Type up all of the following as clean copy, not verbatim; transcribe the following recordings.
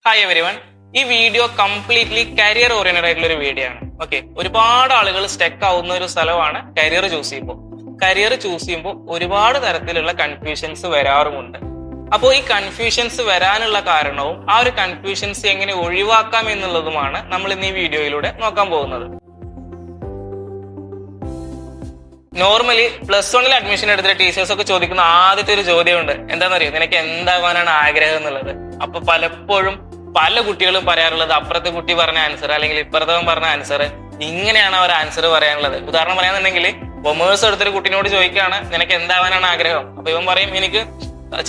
Hi everyone. ഈ video completely career oriented ആയിട്ടുള്ള ഒരു വീഡിയോ ആണ്. ഓക്കെ, ഒരുപാട് ആളുകൾ സ്റ്റക്ക് ആവുന്ന ഒരു സ്ഥലമാണ് കരിയർ ചൂസ് ചെയ്യുമ്പോൾ. കരിയർ ചൂസ് ചെയ്യുമ്പോൾ ഒരുപാട് തരത്തിലുള്ള കൺഫ്യൂഷൻസ് വരാറുമുണ്ട്. അപ്പോൾ ഈ കൺഫ്യൂഷൻസ് വരാനുള്ള കാരണവും ആ ഒരു കൺഫ്യൂഷൻസ് എങ്ങനെ ഒഴിവാക്കാം എന്നുള്ളതുമാണ് നമ്മൾ ഇന്ന് ഈ വീഡിയോയിലൂടെ നോക്കാൻ പോകുന്നത്. നോർമലി +1 അഡ്മിഷൻ എടുത്തിട്ട് ടീച്ചേഴ്സ് ഒക്കെ ചോദിക്കുന്ന ആദ്യത്തെ ഒരു ചോദ്യമുണ്ട്, എന്താണെന്നറിയോ, നിനക്ക് എന്താവാനാണ് ആഗ്രഹം എന്നുള്ളത്. അപ്പൊ പലപ്പോഴും പല കുട്ടികളും പറയാറുള്ളത് അപ്പുറത്തെ കുട്ടി പറഞ്ഞ ആൻസർ അല്ലെങ്കിൽ ഇപ്പുറത്തവൻ പറഞ്ഞ ആൻസർ, ഇങ്ങനെയാണ് അവർ ആൻസർ പറയാനുള്ളത്. ഉദാഹരണം പറയാന്നുണ്ടെങ്കിൽ കൊമേഴ്സ് എടുത്തൊരു കുട്ടിനോട് ചോദിക്കുകയാണ് നിനക്ക് എന്താവാനാണ് ആഗ്രഹം. അപ്പൊ ഇവൻ പറയും എനിക്ക്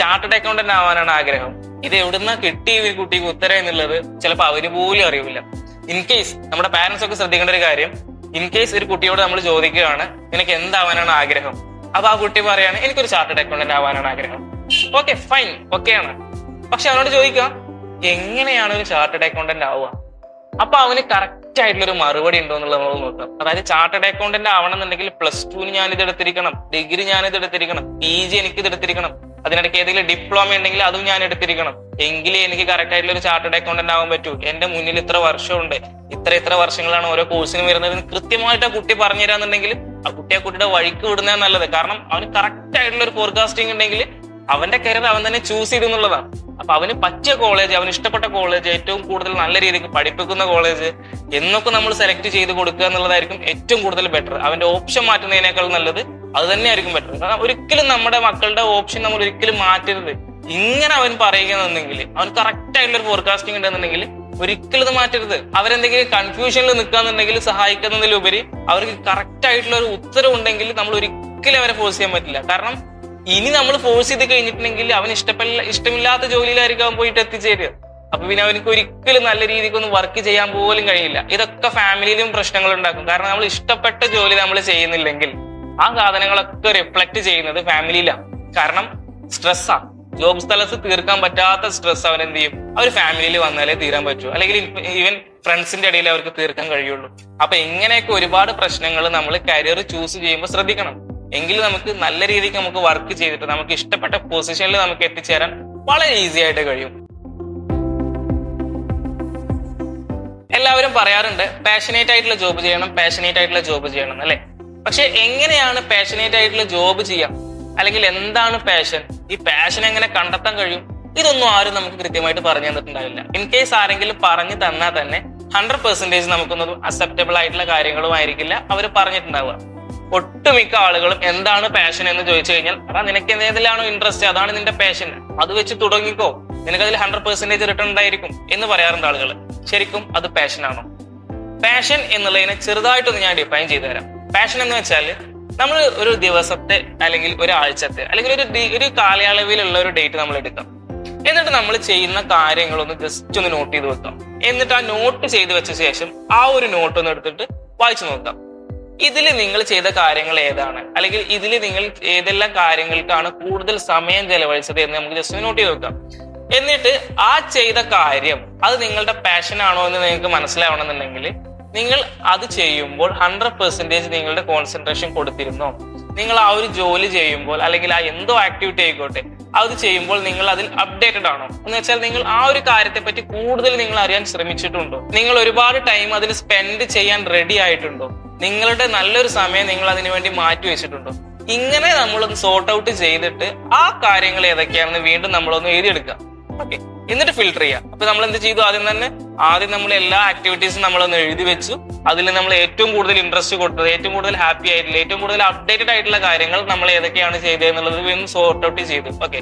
ചാർട്ടേഡ് അക്കൗണ്ടന്റ് ആവാനാണ് ആഗ്രഹം. ഇത് എവിടുന്ന കിട്ടി ഈ കുട്ടിക്ക് ഉത്തരം എന്നുള്ളത് ചിലപ്പോൾ അവര് പോലും അറിയില്ല. ഇൻ കേസ് നമ്മുടെ പാരന്റ്സ് ഒക്കെ ശ്രദ്ധിക്കേണ്ട ഒരു കാര്യം, ഇൻ കേസ് ഒരു കുട്ടിയോട് നമ്മൾ ചോദിക്കുകയാണ് നിനക്ക് എന്താവാനാണ് ആഗ്രഹം, അപ്പൊ ആ കുട്ടി പറയാണ് എനിക്കൊരു ചാർട്ടേഡ് അക്കൗണ്ടന്റ് ആവാനാണ് ആഗ്രഹം. ഓക്കെ, ഫൈൻ, ഓക്കെയാണ്. പക്ഷെ അവനോട് ചോദിക്കാം എങ്ങനെയാണ് ഒരു ചാർട്ടേഡ് അക്കൗണ്ടന്റ് ആവുക. അപ്പൊ അവന് കറക്റ്റ് ആയിട്ടുള്ള ഒരു മറുപടി ഉണ്ടോ എന്നുള്ളത് നമ്മൾ നോക്കാം. അതായത് ചാർട്ടേഡ് അക്കൗണ്ടന്റ് ആവണമെന്നുണ്ടെങ്കിൽ +2 ഞാൻ ഇത് എടുത്തിരിക്കണം, ഡിഗ്രി ഞാൻ ഇത് എടുത്തിരിക്കണം, PG എനിക്ക് ഇത് എടുത്തിരിക്കണം, അതിനിടയ്ക്ക് ഏതെങ്കിലും ഡിപ്ലോമ ഉണ്ടെങ്കിൽ അതും ഞാൻ എടുത്തിരിക്കണം, എങ്കിലേ എനിക്ക് കറക്റ്റ് ആയിട്ടുള്ള ഒരു ചാർട്ടേഡ് അക്കൗണ്ടന്റ് ആവാൻ പറ്റൂ. എന്റെ മുന്നിൽ ഇത്ര വർഷമുണ്ട്, ഇത്ര വർഷങ്ങളാണ് ഓരോ കോഴ്സിന് വരുന്നത്, കൃത്യമായിട്ട് ആ കുട്ടി പറഞ്ഞു തരാന്നുണ്ടെങ്കിൽ ആ കുട്ടിയുടെ വഴിക്ക് വിടുന്നതാണ് നല്ലത്. കാരണം അവന് കറക്റ്റ് ആയിട്ടുള്ള ഒരു ഫോർകാസ്റ്റിംഗ് ഉണ്ടെങ്കിൽ അവന്റെ കരിയർ അവൻ തന്നെ ചൂസ് ചെയ്തെന്നുള്ളതാണ്. അപ്പൊ അവന് പറ്റിയ കോളേജ്, അവന് ഇഷ്ടപ്പെട്ട കോളേജ്, ഏറ്റവും കൂടുതൽ നല്ല രീതിക്ക് പഠിപ്പിക്കുന്ന കോളേജ് എന്നൊക്കെ നമ്മൾ സെലക്ട് ചെയ്ത് കൊടുക്കുക എന്നുള്ളതായിരിക്കും ഏറ്റവും കൂടുതൽ ബെറ്റർ. അവന്റെ ഓപ്ഷൻ മാറ്റുന്നതിനേക്കാൾ നല്ലത് അത് തന്നെയായിരിക്കും ബെറ്റർ. കാരണം ഒരിക്കലും നമ്മുടെ മക്കളുടെ ഓപ്ഷൻ നമ്മൾ ഒരിക്കലും മാറ്റരുത്. ഇങ്ങനെ അവൻ പറയുകയെന്നുണ്ടെങ്കിൽ അവൻ കറക്റ്റ് ആയിട്ടുള്ള ഒരു ഫോർകാസ്റ്റിംഗ് ഉണ്ടെന്നുണ്ടെങ്കിൽ ഒരിക്കലും ഇത് മാറ്റരുത്. അവരെന്തെങ്കിലും കൺഫ്യൂഷനിൽ നിൽക്കാന്നുണ്ടെങ്കിൽ സഹായിക്കുന്നതിലുപരി അവർക്ക് കറക്റ്റ് ആയിട്ടുള്ള ഒരു ഉത്തരം ഉണ്ടെങ്കിൽ നമ്മൾ ഒരിക്കലും അവരെ ഫോഴ്സ് ചെയ്യാൻ പറ്റില്ല. കാരണം ഇനി നമ്മൾ ഫോഴ്സ് ചെയ്ത് കഴിഞ്ഞിട്ടുണ്ടെങ്കിൽ അവന് ഇഷ്ടമില്ലാത്ത ജോലിയിലായിരിക്കും അവൻ പോയിട്ട് എത്തിച്ചേരുക. അപ്പൊ പിന്നെ അവനക്ക് ഒരിക്കലും നല്ല രീതിക്കൊന്നും വർക്ക് ചെയ്യാൻ പോലും കഴിയില്ല. ഇതൊക്കെ ഫാമിലിയിലും പ്രശ്നങ്ങൾ ഉണ്ടാക്കും. കാരണം നമ്മൾ ഇഷ്ടപ്പെട്ട ജോലി നമ്മൾ ചെയ്യുന്നില്ലെങ്കിൽ ആ സാധനങ്ങളൊക്കെ റിഫ്ലക്ട് ചെയ്യുന്നത് ഫാമിലിയിലാണ്. കാരണം സ്ട്രെസ്സാ, ജോബ് സ്ഥലത്ത് തീർക്കാൻ പറ്റാത്ത സ്ട്രെസ് അവൻ എന്ത് ചെയ്യും, അവർ ഫാമിലിയിൽ വന്നാലേ തീരാൻ പറ്റൂ, അല്ലെങ്കിൽ ഈവൻ ഫ്രണ്ട്സിന്റെ ഇടയിൽ അവർക്ക് തീർക്കാൻ കഴിയുള്ളൂ. അപ്പൊ ഇങ്ങനെയൊക്കെ ഒരുപാട് പ്രശ്നങ്ങൾ നമ്മൾ കരിയർ ചൂസ് ചെയ്യുമ്പോൾ ശ്രദ്ധിക്കണം. എങ്കിൽ നമുക്ക് നല്ല രീതിക്ക് നമുക്ക് വർക്ക് ചെയ്തിട്ട് നമുക്ക് ഇഷ്ടപ്പെട്ട പൊസിഷനിൽ നമുക്ക് എത്തിച്ചേരാൻ വളരെ ഈസി ആയിട്ട് കഴിയും. എല്ലാവരും പറയാറുണ്ട് പാഷനേറ്റ് ആയിട്ടുള്ള ജോബ് ചെയ്യണം അല്ലെ. പക്ഷെ എങ്ങനെയാണ് പാഷനേറ്റ് ആയിട്ടുള്ള ജോബ് ചെയ്യാം, അല്ലെങ്കിൽ എന്താണ് പാഷൻ, ഈ പാഷൻ എങ്ങനെ കണ്ടെത്താൻ കഴിയും, ഇതൊന്നും ആരും നമുക്ക് കൃത്യമായിട്ട് പറഞ്ഞു തന്നിട്ടുണ്ടാവില്ല. ഇൻ കേസ് ആരെങ്കിലും പറഞ്ഞു തന്നാൽ തന്നെ 100% നമുക്കൊന്നും അക്സെപ്റ്റബിൾ ആയിട്ടുള്ള കാര്യങ്ങളുമായിരിക്കില്ല അവർ പറഞ്ഞിട്ടുണ്ടാവുക. ഒട്ടുമിക്ക ആളുകളും എന്താണ് പാഷൻ എന്ന് ചോദിച്ചു കഴിഞ്ഞാൽ അതാ നിനക്ക് ഏതിലാണോ ഇൻട്രസ്റ്റ് അതാണ് നിന്റെ പാഷൻ, അത് വെച്ച് തുടങ്ങിക്കോ, നിനക്കതിൽ 100% റിട്ടേൺ ഉണ്ടായിരിക്കും എന്ന് പറയാറുണ്ട് ആളുകൾ. ശരിക്കും അത് പാഷനാണോ? പാഷൻ എന്നുള്ളതിനെ ചെറുതായിട്ടൊന്ന് ഞാൻ ഡിഫൈൻ ചെയ്തു തരാം. പാഷൻ എന്ന് വെച്ചാൽ നമ്മൾ ഒരു ദിവസത്തെ അല്ലെങ്കിൽ ഒരാഴ്ചത്തെ അല്ലെങ്കിൽ ഒരു കാലയളവിലുള്ള ഒരു ഡേറ്റ് നമ്മൾ എടുക്കാം. എന്നിട്ട് നമ്മൾ ചെയ്യുന്ന കാര്യങ്ങളൊന്ന് ജസ്റ്റ് ഒന്ന് നോട്ട് ചെയ്ത് വെക്കാം. എന്നിട്ട് ആ നോട്ട് ചെയ്ത് വെച്ച ശേഷം ആ ഒരു നോട്ട് ഒന്ന് എടുത്തിട്ട് വായിച്ചു നോക്കാം. ഇതിൽ നിങ്ങൾ ചെയ്ത കാര്യങ്ങൾ ഏതാണ്, അല്ലെങ്കിൽ ഇതിൽ നിങ്ങൾ ഏതെല്ലാം കാര്യങ്ങൾക്കാണ് കൂടുതൽ സമയം ചെലവഴിച്ചത് എന്ന് നമുക്ക് ജസ്റ്റ് നോട്ട് ചെയ്ത് വെക്കാം. എന്നിട്ട് ആ ചെയ്ത കാര്യം അത് നിങ്ങളുടെ പാഷൻ ആണോ എന്ന് നിങ്ങൾക്ക് മനസ്സിലാവണമെന്നുണ്ടെങ്കിൽ നിങ്ങൾ അത് ചെയ്യുമ്പോൾ 100% നിങ്ങളുടെ കോൺസെൻട്രേഷൻ കൊടുത്തിരുന്നോ, നിങ്ങൾ ആ ഒരു ജോലി ചെയ്യുമ്പോൾ അല്ലെങ്കിൽ ആ എന്തോ ആക്ടിവിറ്റി ആയിക്കോട്ടെ അത് ചെയ്യുമ്പോൾ നിങ്ങൾ അതിൽ അപ്ഡേറ്റഡ് ആണോ എന്ന് വെച്ചാൽ നിങ്ങൾ ആ ഒരു കാര്യത്തെ പറ്റി കൂടുതൽ നിങ്ങൾ അറിയാൻ ശ്രമിച്ചിട്ടുണ്ടോ, നിങ്ങൾ ഒരുപാട് ടൈം അതിൽ സ്പെൻഡ് ചെയ്യാൻ റെഡി ആയിട്ടുണ്ടോ, നിങ്ങളുടെ നല്ലൊരു സമയം നിങ്ങൾ അതിനു വേണ്ടി മാറ്റി വെച്ചിട്ടുണ്ടോ. ഇങ്ങനെ നമ്മളൊന്ന് സോർട്ട് ഔട്ട് ചെയ്തിട്ട് ആ കാര്യങ്ങൾ ഏതൊക്കെയാണെന്ന് വീണ്ടും നമ്മളൊന്ന് എഴുതിയെടുക്കുക. ഓക്കെ, എന്നിട്ട് ഫിൽട്ടർ ചെയ്യാം. അപ്പൊ നമ്മൾ എന്ത് ചെയ്തു, ആദ്യം നമ്മൾ എല്ലാ ആക്ടിവിറ്റീസും നമ്മളൊന്ന് എഴുതി വെച്ചു. അതിൽ നമ്മൾ ഏറ്റവും കൂടുതൽ ഇൻട്രസ്റ്റ് കൊടുത്തത്, ഏറ്റവും കൂടുതൽ ഹാപ്പി ആയിട്ടുള്ള, ഏറ്റവും കൂടുതൽ അപ്ഡേറ്റഡ് ആയിട്ടുള്ള കാര്യങ്ങൾ നമ്മൾ ഏതൊക്കെയാണ് ചെയ്തത് എന്നുള്ളത് വീണ്ടും സോർട്ട് ഔട്ട് ചെയ്തു. ഓക്കെ,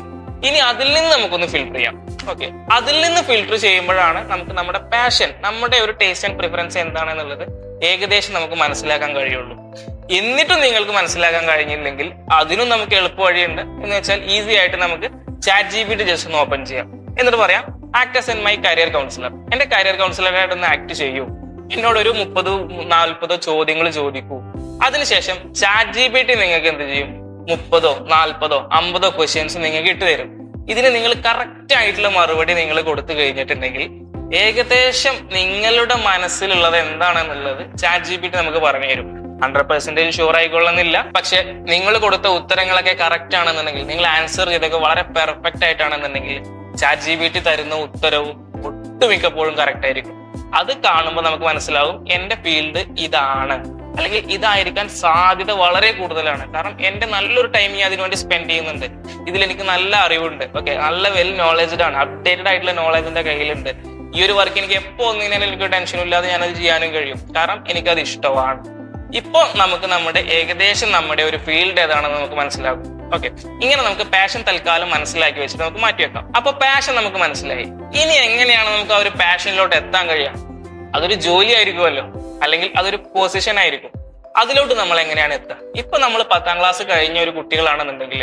ഇനി അതിൽ നിന്ന് നമുക്കൊന്ന് ഫിൽട്ടർ ചെയ്യാം. ഓക്കെ, അതിൽ നിന്ന് ഫിൽട്ടർ ചെയ്യുമ്പോഴാണ് നമുക്ക് നമ്മുടെ പാഷൻ, നമ്മുടെ ഒരു ടേസ്റ്റ് ആൻഡ് പ്രിഫറൻസ് എന്താണെന്നുള്ളത് ഏകദേശം നമുക്ക് മനസ്സിലാക്കാൻ കഴിയുള്ളൂ. എന്നിട്ടും നിങ്ങൾക്ക് മനസ്സിലാക്കാൻ കഴിഞ്ഞില്ലെങ്കിൽ അതിനും നമുക്ക് എളുപ്പ വഴിയുണ്ട്. എന്ന് വെച്ചാൽ ഈസി ആയിട്ട് നമുക്ക് ChatGPT ജസ്റ്റ് ഒന്ന് ഓപ്പൺ ചെയ്യാം. എന്നിട്ട് പറയാം act as my career councillor, എന്റെ കരിയർ കൗൺസിലറായിട്ട് ഒന്ന് ആക്ട് ചെയ്യൂ, എന്നോടൊരു 30-40 ചോദ്യങ്ങൾ ചോദിക്കൂ. അതിനുശേഷം ChatGPT നിങ്ങൾക്ക് എന്ത് ചെയ്യും, 30-40-50 ക്വസ്റ്റ്യൻസ് നിങ്ങൾക്ക് ഇട്ട് തരും. ഇതിന് നിങ്ങൾ കറക്റ്റ് ആയിട്ടുള്ള മറുപടി നിങ്ങൾ കൊടുത്തു കഴിഞ്ഞിട്ടുണ്ടെങ്കിൽ ഏകദേശം നിങ്ങളുടെ മനസ്സിലുള്ളത് എന്താണെന്നുള്ളത് ChatGPT നമുക്ക് പറഞ്ഞു തരും. 100% ഷുവർ ആയിക്കൊള്ളുന്നില്ല, പക്ഷെ നിങ്ങൾ കൊടുത്ത ഉത്തരങ്ങളൊക്കെ കറക്റ്റ് ആണെന്നുണ്ടെങ്കിൽ, നിങ്ങൾ ആൻസർ ചെയ്തൊക്കെ വളരെ പെർഫെക്റ്റ് ആയിട്ടാണെന്നുണ്ടെങ്കിൽ ChatGPT തരുന്ന ഉത്തരവും ഒട്ടുമിക്കപ്പോഴും കറക്റ്റ് ആയിരിക്കും. അത് കാണുമ്പോൾ നമുക്ക് മനസ്സിലാവും എന്റെ ഫീൽഡ് ഇതാണ്, അല്ലെങ്കിൽ ഇതായിരിക്കാൻ സാധ്യത വളരെ കൂടുതലാണ്. കാരണം എന്റെ നല്ലൊരു ടൈം ഞാൻ അതിനുവേണ്ടി സ്പെൻഡ് ചെയ്യുന്നുണ്ട്, ഇതിലെനിക്ക് നല്ല അറിവുണ്ട്, ഓക്കെ, നല്ല വെൽ നോളജ്ഡ് ആണ്, അപ്ഡേറ്റഡ് ആയിട്ടുള്ള നോളജ് എന്റെ കയ്യിലുണ്ട്. ഈ ഒരു വർക്ക് എനിക്ക് എപ്പോ ഒന്നിനും എനിക്ക് ടെൻഷനും ഇല്ലാതെ ഞാനത് ചെയ്യാനും കഴിയും, കാരണം എനിക്കത് ഇഷ്ടമാണ്. ഇപ്പൊ നമുക്ക് ഏകദേശം നമ്മുടെ ഒരു ഫീൽഡ് ഏതാണെന്ന് നമുക്ക് മനസ്സിലാകും. ഓക്കെ, ഇങ്ങനെ നമുക്ക് പാഷൻ തൽക്കാലം മനസ്സിലാക്കി വെച്ചിട്ട് നമുക്ക് മാറ്റിവെക്കാം. അപ്പൊ പാഷൻ നമുക്ക് മനസ്സിലായി. ഇനി എങ്ങനെയാണ് നമുക്ക് ആ ഒരു പാഷനിലോട്ട് എത്താൻ കഴിയുക? അതൊരു ജോലി ആയിരിക്കുമല്ലോ, അല്ലെങ്കിൽ അതൊരു പൊസിഷൻ ആയിരിക്കും. അതിലോട്ട് നമ്മൾ എങ്ങനെയാണ് എത്തുക? ഇപ്പൊ നമ്മൾ 10ാം ക്ലാസ് കഴിഞ്ഞ ഒരു കുട്ടികളാണെന്നുണ്ടെങ്കിൽ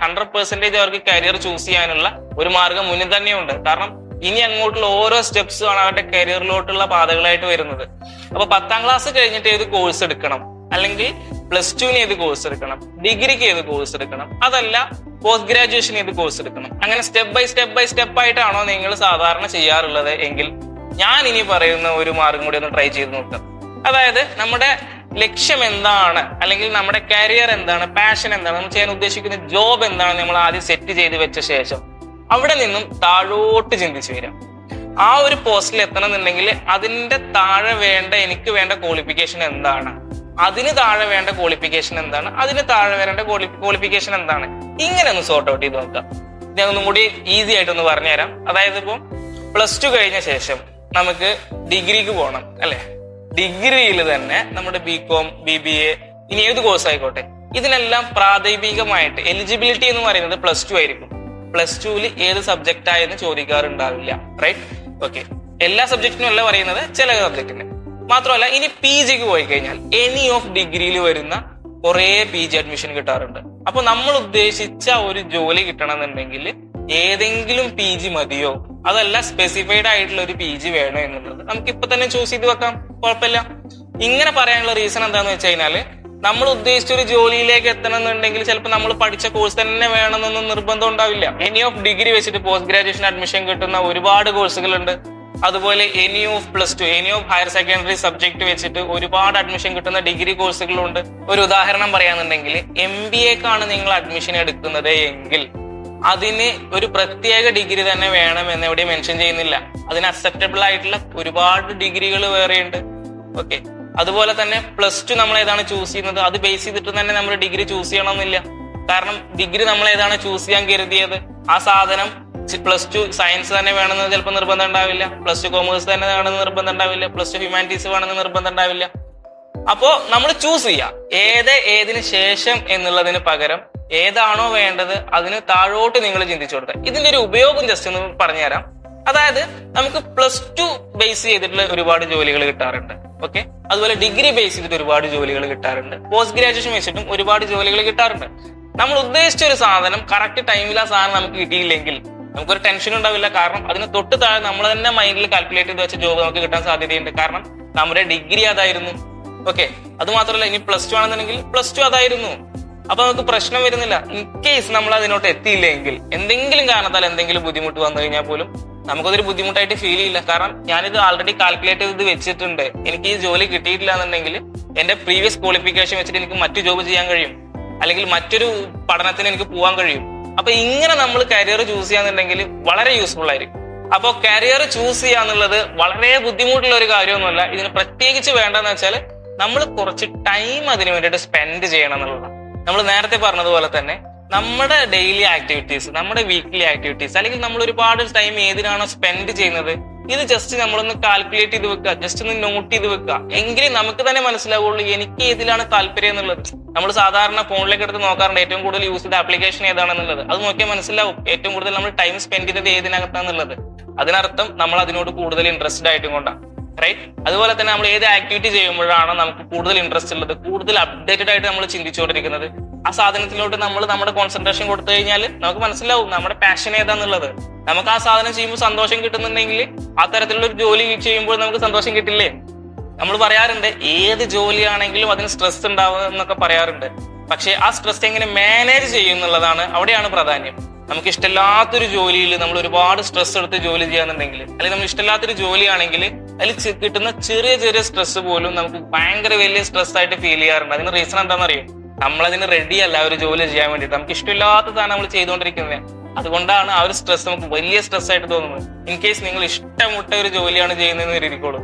100% അവർക്ക് കരിയർ ചൂസ് ചെയ്യാനുള്ള ഒരു മാർഗം മുന്നിൽ തന്നെയുണ്ട്. കാരണം ഇനി അങ്ങോട്ടുള്ള ഓരോ സ്റ്റെപ്സും ആണ് അവരുടെ കരിയറിലോട്ടുള്ള പാതകളായിട്ട് വരുന്നത്. അപ്പൊ 10ാം ക്ലാസ് കഴിഞ്ഞിട്ട് ഏത് കോഴ്സ് എടുക്കണം, അല്ലെങ്കിൽ +2 ഏത് കോഴ്സ് എടുക്കണം, ഡിഗ്രിക്ക് ഏത് കോഴ്സ് എടുക്കണം, അതല്ല പോസ്റ്റ് ഗ്രാജുവേഷൻ ഏത് കോഴ്സ് എടുക്കണം, അങ്ങനെ സ്റ്റെപ്പ് ബൈ സ്റ്റെപ്പ് ആയിട്ടാണോ നിങ്ങൾ സാധാരണ ചെയ്യാറുള്ളത് എങ്കിൽ ഞാൻ ഇനി പറയുന്ന ഒരു മാർഗം കൂടി ഒന്ന് ട്രൈ ചെയ്ത് നോക്കാം. അതായത് നമ്മുടെ ലക്ഷ്യം എന്താണ്, അല്ലെങ്കിൽ നമ്മുടെ കരിയർ എന്താണ്, പാഷൻ എന്താണ്, നമ്മൾ ചെയ്യാൻ ഉദ്ദേശിക്കുന്ന ജോബ് എന്താണ് നമ്മൾ ആദ്യം സെറ്റ് ചെയ്ത് വെച്ച ശേഷം അവിടെ നിന്നും താഴോട്ട് ചിന്തിച്ചു വരാം. ആ ഒരു പോസ്റ്റിൽ എത്തണമെന്നുണ്ടെങ്കിൽ അതിന്റെ താഴെ എനിക്ക് വേണ്ട ക്വാളിഫിക്കേഷൻ എന്താണ്, അതിന് താഴെ വേണ്ട ക്വാളിഫിക്കേഷൻ എന്താണ്, അതിന് താഴെ വരേണ്ട ക്വാളിഫിക്കേഷൻ എന്താണ്, ഇങ്ങനെ ഒന്ന് സോർട്ട് ഔട്ട് ചെയ്ത് നോക്കാം. ഞാൻ ഒന്നും കൂടി ഈസി ആയിട്ടൊന്ന് പറഞ്ഞുതരാം. അതായത് ഇപ്പം +2 കഴിഞ്ഞ ശേഷം നമുക്ക് ഡിഗ്രിക്ക് പോകണം അല്ലെ. ഡിഗ്രിയിൽ തന്നെ നമ്മുടെ BCom, BBA, ഇനി ഏത് കോഴ്സ് ആയിക്കോട്ടെ, ഇതിനെല്ലാം പ്രാഥമികമായിട്ട് എലിജിബിലിറ്റി എന്ന് പറയുന്നത് +2 ആയിരിക്കും. +2 ഏത് സബ്ജക്റ്റ് ആയെന്ന് ചോദിക്കാറുണ്ടാവില്ല, റൈറ്റ്? ഓക്കെ, എല്ലാ സബ്ജക്റ്റിനും അല്ല പറയുന്നത്, ചില സബ്ജക്റ്റിന് മാത്രമല്ല. ഇനി PGക്ക് പോയി കഴിഞ്ഞാൽ എനി ഓഫ് ഡിഗ്രിയിൽ വരുന്ന കുറെ PG അഡ്മിഷൻ കിട്ടാറുണ്ട്. അപ്പൊ നമ്മൾ ഉദ്ദേശിച്ച ഒരു ജോലി കിട്ടണമെന്നുണ്ടെങ്കിൽ ഏതെങ്കിലും PG മതിയോ, അതല്ല സ്പെസിഫൈഡ് ആയിട്ടുള്ള ഒരു PG വേണോ എന്നുള്ളത് നമുക്ക് ഇപ്പൊ തന്നെ ചൂസ് ചെയ്ത് വെക്കാം, കുഴപ്പമില്ല. ഇങ്ങനെ പറയാനുള്ള റീസൺ എന്താന്ന് വെച്ച് കഴിഞ്ഞാല് നമ്മൾ ഉദ്ദേശിച്ച ഒരു ജോലിയിലേക്ക് എത്തണമെന്നുണ്ടെങ്കിൽ ചിലപ്പോൾ നമ്മൾ പഠിച്ച കോഴ്സ് തന്നെ വേണമെന്നൊന്നും നിർബന്ധം ഉണ്ടാവില്ല. എനി ഓഫ് ഡിഗ്രി വെച്ചിട്ട് പോസ്റ്റ് ഗ്രാജുവേഷൻ അഡ്മിഷൻ കിട്ടുന്ന ഒരുപാട് കോഴ്സുകളുണ്ട്. അതുപോലെ any of +2, any of higher secondary subject വെച്ചിട്ട് ഒരുപാട് അഡ്മിഷൻ കിട്ടുന്ന ഡിഗ്രി കോഴ്സുകളുണ്ട്. ഒരു ഉദാഹരണം പറയാന്നുണ്ടെങ്കിൽ MBAക്കാണ് നിങ്ങൾ അഡ്മിഷൻ എടുക്കുന്നത് എങ്കിൽ അതിന് ഒരു പ്രത്യേക ഡിഗ്രി തന്നെ വേണം എന്ന് എവിടെ മെൻഷൻ ചെയ്യുന്നില്ല. അതിന് അക്സെപ്റ്റബിൾ ആയിട്ടുള്ള ഒരുപാട് ഡിഗ്രികൾ വേറെയുണ്ട്. ഓക്കെ, അതുപോലെ തന്നെ +2 നമ്മൾ ഏതാണ് ചൂസ് ചെയ്യുന്നത് അത് ബേസ് ചെയ്തിട്ട് തന്നെ നമ്മൾ ഡിഗ്രി ചൂസ് ചെയ്യണമെന്നില്ല. കാരണം ഡിഗ്രി നമ്മൾ ഏതാണ് ചൂസ് ചെയ്യാൻ കരുതിയത് ആ സാധനം +2 സയൻസ് തന്നെ വേണമെന്ന് ചിലപ്പോൾ നിർബന്ധം ഉണ്ടാവില്ല, +2 കോമേഴ്സ് തന്നെ വേണമെന്ന് നിർബന്ധം ഉണ്ടാവില്ല, +2 ഹ്യൂമാനിറ്റീസ് വേണമെന്ന് നിർബന്ധം ഉണ്ടാവില്ല. അപ്പോ നമ്മൾ ചൂസ് ചെയ്യാം ഏതിന് ശേഷം എന്നുള്ളതിന് പകരം ഏതാണോ വേണ്ടത് അതിന് താഴോട്ട് നിങ്ങൾ ചിന്തിച്ചു കൊടുക്കുക. ഇതിന്റെ ഒരു ഉപയോഗം ജസ്റ്റ് ഒന്ന് പറഞ്ഞുതരാം. അതായത് നമുക്ക് +2 ബേസ് ചെയ്തിട്ടുള്ള ഒരുപാട് ജോലികൾ കിട്ടാറുണ്ട്. ഓക്കെ, അതുപോലെ ഡിഗ്രി ബേസ് ചെയ്തിട്ട് ഒരുപാട് ജോലികൾ കിട്ടാറുണ്ട്, പോസ്റ്റ് ഗ്രാജുവേഷൻ വെച്ചിട്ടും ഒരുപാട് ജോലികൾ കിട്ടാറുണ്ട്. നമ്മൾ ഉദ്ദേശിച്ച ഒരു സാധനം കറക്റ്റ് ടൈമിൽ ആ സാധനം നമുക്ക് കിട്ടിയില്ലെങ്കിൽ നമുക്കൊരു ടെൻഷൻ ഉണ്ടാവില്ല. കാരണം അതിന് തൊട്ട് താഴെ നമ്മൾ തന്നെ മൈൻഡിൽ കാൽക്കുലേറ്റ് ചെയ്ത് വെച്ച ജോബ് നമുക്ക് കിട്ടാൻ സാധ്യതയുണ്ട്. കാരണം നമ്മുടെ ഡിഗ്രി അതായിരുന്നു. ഓക്കെ, അത് മാത്രമല്ല ഇനി +2 ആണെന്നുണ്ടെങ്കിൽ +2 അതായിരുന്നു. അപ്പൊ നമുക്ക് പ്രശ്നം വരുന്നില്ല. ഇൻ കേസ് നമ്മൾ അതിനോട്ട് എത്തിയില്ലെങ്കിൽ എന്തെങ്കിലും കാരണത്താൽ എന്തെങ്കിലും ബുദ്ധിമുട്ട് വന്നു കഴിഞ്ഞാൽ പോലും നമുക്കതൊരു ബുദ്ധിമുട്ടായിട്ട് ഫീൽ ചെയ്യില്ല. കാരണം ഞാനിത് ആൾറെഡി കാൽക്കുലേറ്റ് ചെയ്ത് വെച്ചിട്ടുണ്ട്. എനിക്ക് ഈ ജോലി കിട്ടിയിട്ടില്ല എന്നുണ്ടെങ്കിൽ എന്റെ പ്രീവിയസ് ക്വാളിഫിക്കേഷൻ വെച്ചിട്ട് എനിക്ക് മറ്റു ജോബ് ചെയ്യാൻ കഴിയും, അല്ലെങ്കിൽ മറ്റൊരു പഠനത്തിന് എനിക്ക് പോകാൻ കഴിയും. അപ്പൊ ഇങ്ങനെ നമ്മൾ കരിയർ ചൂസ് ചെയ്യാന്നുണ്ടെങ്കിൽ വളരെ യൂസ്ഫുൾ ആയിരിക്കും. അപ്പോൾ കരിയർ ചൂസ് ചെയ്യാന്നുള്ളത് വളരെ ബുദ്ധിമുട്ടുള്ള ഒരു കാര്യമൊന്നുമല്ല. ഇതിന് പ്രത്യേകിച്ച് വേണ്ടതെന്ന് വെച്ചാൽ നമ്മൾ കുറച്ച് ടൈം അതിന് വേണ്ടിയിട്ട് സ്പെൻഡ് ചെയ്യണം എന്നുള്ളതാണ്. നമ്മൾ നേരത്തെ പറഞ്ഞതുപോലെ തന്നെ നമ്മുടെ ഡെയിലി ആക്ടിവിറ്റീസ്, നമ്മുടെ വീക്ക്ലി ആക്ടിവിറ്റീസ്, അല്ലെങ്കിൽ നമ്മൾ ഒരുപാട് ടൈം ഏതിനാണോ സ്പെൻഡ് ചെയ്യുന്നത് ഇത് ജസ്റ്റ് നമ്മളൊന്ന് കാൽക്കുലേറ്റ് ചെയ്ത് വെക്കുക, ജസ്റ്റ് ഒന്ന് നോട്ട് ചെയ്ത് വെക്കുക. എങ്കിലും നമുക്ക് തന്നെ മനസ്സിലാവുള്ളൂ എനിക്ക് ഏതിലാണ് താല്പര്യം എന്നുള്ളത്. നമ്മൾ സാധാരണ ഫോണിലേക്ക് എടുത്ത് നോക്കാറുണ്ട് ഏറ്റവും കൂടുതൽ യൂസ് ചെയ്ത ആപ്ലിക്കേഷൻ ഏതാണെന്നുള്ളത്. അത് നോക്കിയാൽ മനസ്സിലാവും ഏറ്റവും കൂടുതൽ നമ്മൾ ടൈം സ്പെൻഡ് ചെയ്തത് ഏതിനകത്താന്നുള്ളത്. അതിനർത്ഥം നമ്മൾ അതിനോട് കൂടുതൽ ഇൻട്രസ്റ്റഡ് ആയിട്ടും കൊണ്ടാണ്, റൈറ്റ്? അതുപോലെ തന്നെ നമ്മൾ ഏത് ആക്ടിവിറ്റി ചെയ്യുമ്പോഴാണോ നമുക്ക് കൂടുതൽ ഇൻട്രസ്റ്റ് ഉള്ളത്, കൂടുതൽ അപ്ഡേറ്റഡ് ആയിട്ട് നമ്മൾ ചിന്തിച്ചുകൊണ്ടിരിക്കുന്നത്, ആ സാധനത്തിലോട്ട് നമ്മൾ നമ്മുടെ കോൺസെൻട്രേഷൻ കൊടുത്തു കഴിഞ്ഞാൽ നമുക്ക് മനസ്സിലാവും നമ്മുടെ പാഷൻ ഏതാന്നുള്ളത്. നമുക്ക് ആ സാധനം ചെയ്യുമ്പോൾ സന്തോഷം കിട്ടുന്നുണ്ടെങ്കിൽ ആ തരത്തിലുള്ള ഒരു ജോലി ചെയ്യുമ്പോൾ നമുക്ക് സന്തോഷം കിട്ടില്ലേ? നമ്മൾ പറയാറുണ്ട് ഏത് ജോലിയാണെങ്കിലും അതിന് സ്ട്രെസ് ഉണ്ടാവും എന്നൊക്കെ പറയാറുണ്ട്. പക്ഷെ ആ സ്ട്രെസ് എങ്ങനെ മാനേജ് ചെയ്യും എന്നുള്ളതാണ് അവിടെയാണ് പ്രാധാന്യം. നമുക്ക് ഇഷ്ടമില്ലാത്തൊരു ജോലിയിൽ നമ്മൾ ഒരുപാട് സ്ട്രെസ് എടുത്ത് ജോലി ചെയ്യാന്നുണ്ടെങ്കിൽ, അല്ലെങ്കിൽ നമ്മൾ ഇഷ്ടമില്ലാത്തൊരു ജോലിയാണെങ്കിൽ അതിൽ കിട്ടുന്ന ചെറിയ ചെറിയ സ്ട്രെസ് പോലും നമുക്ക് ഭയങ്കര വലിയ സ്ട്രെസ് ആയിട്ട് ഫീൽ ചെയ്യാറുണ്ട്. അതിന് റീസൺ എന്താണെന്നറിയും? നമ്മളതിന് റെഡി അല്ല ഒരു ജോലി ചെയ്യാൻ വേണ്ടിയിട്ട്. നമുക്ക് ഇഷ്ടമില്ലാത്ത സാധനം നമ്മൾ ചെയ്തുകൊണ്ടിരിക്കുന്നത്. അതുകൊണ്ടാണ് ആ ഒരു സ്ട്രെസ് നമുക്ക് വലിയ സ്ട്രെസ് ആയിട്ട് തോന്നുന്നത്. ഇൻ കേസ് നിങ്ങൾ ഇഷ്ടമുട്ട ഒരു ജോലിയാണ് ചെയ്യുന്നതെന്ന് ഇരിക്കുള്ളൂ,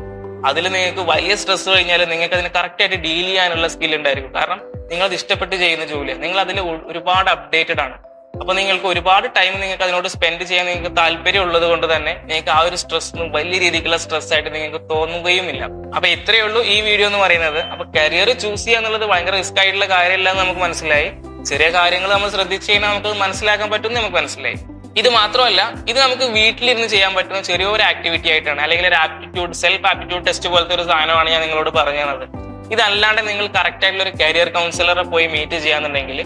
അതിൽ നിങ്ങൾക്ക് വലിയ സ്ട്രെസ് കഴിഞ്ഞാൽ നിങ്ങൾക്ക് അതിന് കറക്റ്റ് ആയിട്ട് ഡീൽ ചെയ്യാനുള്ള സ്കിൽ ഉണ്ടായിരിക്കും. കാരണം നിങ്ങൾ അത് ഇഷ്ടപ്പെട്ട് ചെയ്യുന്ന ജോലിയാണ്, നിങ്ങൾ അതിൽ ഒരുപാട് അപ്ഡേറ്റഡ് ആണ്. അപ്പൊ നിങ്ങൾക്ക് ഒരുപാട് ടൈം നിങ്ങൾക്ക് അതിനോട് സ്പെൻഡ് ചെയ്യാൻ നിങ്ങൾക്ക് താല്പര്യം ഉള്ളത് കൊണ്ട് തന്നെ നിങ്ങൾക്ക് ആ ഒരു സ്ട്രെസ് വലിയ രീതിക്കുള്ള സ്ട്രെസ് ആയിട്ട് നിങ്ങൾക്ക് തോന്നുകയുമില്ല. അപ്പൊ ഇത്രയേ ഉള്ളൂ ഈ വീഡിയോ എന്ന് പറയുന്നത്. അപ്പൊ കരിയർ ചൂസ് ചെയ്യുക എന്നുള്ളത് ഭയങ്കര റിസ്ക് ആയിട്ടുള്ള കാര്യമില്ല എന്ന് നമുക്ക് മനസ്സിലായി. ചെറിയ കാര്യങ്ങൾ നമ്മൾ ശ്രദ്ധിച്ചു കഴിഞ്ഞാൽ നമുക്ക് മനസ്സിലാക്കാൻ പറ്റുമെന്ന് നമുക്ക് മനസ്സിലായി. ഇത് മാത്രമല്ല, ഇത് നമുക്ക് വീട്ടിലിരുന്ന് ചെയ്യാൻ പറ്റുന്ന ചെറിയൊരു ആക്ടിവിറ്റി ആയിട്ടാണ്, അല്ലെങ്കിൽ ഒരു ആപ്റ്റിറ്റ്യൂഡ് സെൽഫ് ആപ്റ്റിറ്റ്യൂഡ് ടെസ്റ്റ് പോലത്തെ ഒരു സാധനമാണ് ഞാൻ നിങ്ങളോട് പറഞ്ഞു തന്നത്. ഇതല്ലാണ്ട് നിങ്ങൾ കറക്റ്റ് ആയിട്ടുള്ള ഒരു കരിയർ കൗൺസിലറെ പോയി മീറ്റ് ചെയ്യാന്നുണ്ടെങ്കിൽ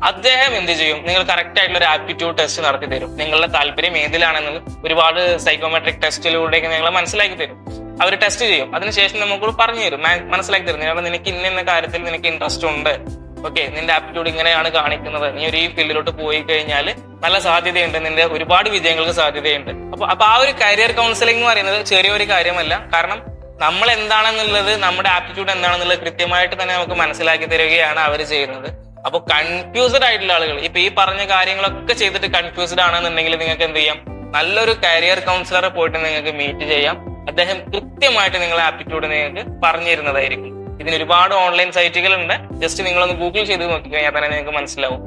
അദ്ദേഹം എന്ത് ചെയ്യും, നിങ്ങൾ കറക്റ്റ് ആയിട്ടുള്ള ഒരു ആപ്റ്റിറ്റ്യൂഡ് ടെസ്റ്റ് നടത്തി തരും. നിങ്ങളുടെ താല്പര്യം ഏതിലാണെന്ന് ഒരുപാട് സൈക്കോമെട്രിക് ടെസ്റ്റിലൂടെയൊക്കെ നിങ്ങളെ മനസ്സിലാക്കി തരും. അവർ ടെസ്റ്റ് ചെയ്യും, അതിനുശേഷം നമുക്ക് പറഞ്ഞു തരും, മനസ്സിലാക്കി തരും നിനക്ക് ഇന്ന കാര്യത്തിൽ നിനക്ക് ഇൻട്രസ്റ്റ് ഉണ്ട്, ഓക്കെ, നിന്റെ ആപ്റ്റിറ്റ്യൂഡ് ഇങ്ങനെയാണ് കാണിക്കുന്നത്, നീ ഒരു ഈ ഫീൽഡിലോട്ട് പോയി കഴിഞ്ഞാൽ നല്ല സാധ്യതയുണ്ട്, നിന്റെ ഒരുപാട് വിജയങ്ങൾക്ക് സാധ്യതയുണ്ട്. അപ്പൊ ആ ഒരു കരിയർ കൗൺസിലിംഗ് എന്ന് പറയുന്നത് ചെറിയൊരു കാര്യമല്ല. കാരണം നമ്മൾ എന്താണെന്നുള്ളത്, നമ്മുടെ ആപ്റ്റിറ്റ്യൂഡ് എന്താണെന്നുള്ളത് കൃത്യമായിട്ട് തന്നെ നമുക്ക് മനസ്സിലാക്കി തരികയാണ് അവർ ചെയ്യുന്നത്. അപ്പൊ കൺഫ്യൂസ്ഡ് ആയിട്ടുള്ള ആളുകൾ, ഇപ്പൊ ഈ പറഞ്ഞ കാര്യങ്ങളൊക്കെ ചെയ്തിട്ട് കൺഫ്യൂസ്ഡ് ആണെന്നുണ്ടെങ്കിൽ നിങ്ങൾക്ക് എന്ത് ചെയ്യാം, നല്ലൊരു കരിയർ കൗൺസിലറെ പോയിട്ട് നിങ്ങൾക്ക് മീറ്റ് ചെയ്യാം. അദ്ദേഹം കൃത്യമായിട്ട് നിങ്ങളെ ആപ്റ്റിറ്റ്യൂഡ് നിങ്ങൾക്ക് പറഞ്ഞു തരുന്നതായിരിക്കും. ഇതിന് ഒരുപാട് ഓൺലൈൻ സൈറ്റുകളുണ്ട്, ജസ്റ്റ് നിങ്ങളൊന്ന് ഗൂഗിൾ ചെയ്ത് നോക്കിക്കഴിഞ്ഞാൽ തന്നെ നിങ്ങൾക്ക് മനസ്സിലാവും.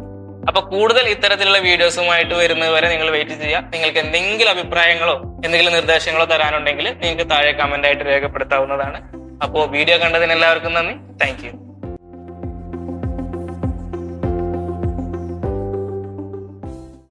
അപ്പൊ കൂടുതൽ ഇത്തരത്തിലുള്ള വീഡിയോസുമായിട്ട് വരുന്നത് വരെ നിങ്ങൾ വെയിറ്റ് ചെയ്യുക. നിങ്ങൾക്ക് എന്തെങ്കിലും അഭിപ്രായങ്ങളോ എന്തെങ്കിലും നിർദ്ദേശങ്ങളോ തരാനുണ്ടെങ്കിൽ നിങ്ങൾക്ക് താഴെ കമന്റ് ആയിട്ട് രേഖപ്പെടുത്താവുന്നതാണ്. അപ്പോൾ വീഡിയോ കണ്ടതിന് എല്ലാവർക്കും നന്ദി. Thank you.